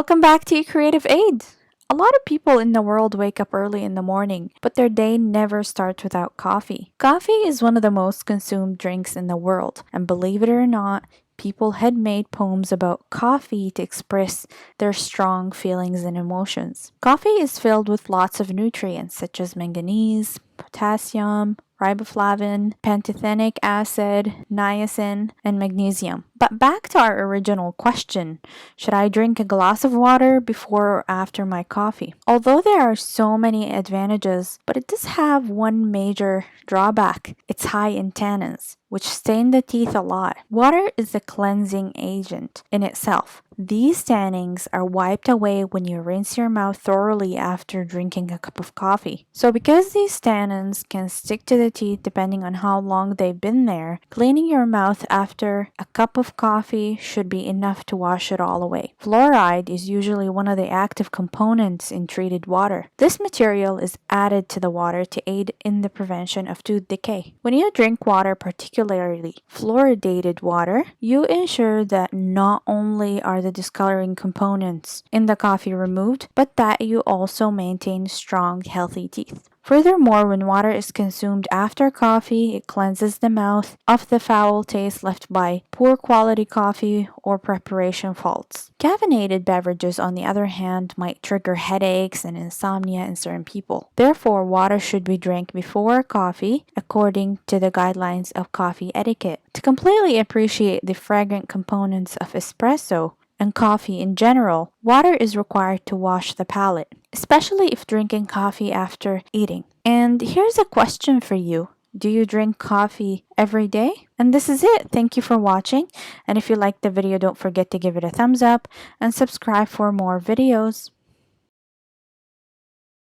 Welcome back to eCreativeAid. A lot of people in the world wake up early in the morning, but their day never starts without coffee. Coffee is one of the most consumed drinks in the world, and believe it or not, people had made poems about coffee to express their strong feelings and emotions. Coffee is filled with lots of nutrients such as manganese, potassium, riboflavin, pantothenic acid, niacin, and magnesium. But back to our original question, should I drink a glass of water before or after my coffee? Although there are so many advantages, but it does have one major drawback. It's high in tannins, which stain the teeth a lot. Water is a cleansing agent in itself. These tannins are wiped away when you rinse your mouth thoroughly after drinking a cup of coffee. So because these tannins can stick to the teeth depending on how long they've been there, cleaning your mouth after a cup of coffee should be enough to wash it all away. Fluoride is usually one of the active components in treated water. This material is added to the water to aid in the prevention of tooth decay. When you drink water, particularly fluoridated water, you ensure that not only are the discoloring components in the coffee removed, but that you also maintain strong, healthy teeth. Furthermore, when water is consumed after coffee, it cleanses the mouth of the foul taste left by poor quality coffee or preparation faults. Caffeinated beverages, on the other hand, might trigger headaches and insomnia in certain people. Therefore, water should be drank before coffee, according to the guidelines of coffee etiquette. To completely appreciate the fragrant components of espresso and coffee in general, water is required to wash the palate, especially if drinking coffee after eating. And here's a question for you. Do you drink coffee every day? And this is it. Thank you for watching. And if you liked the video, don't forget to give it a thumbs up and subscribe for more videos.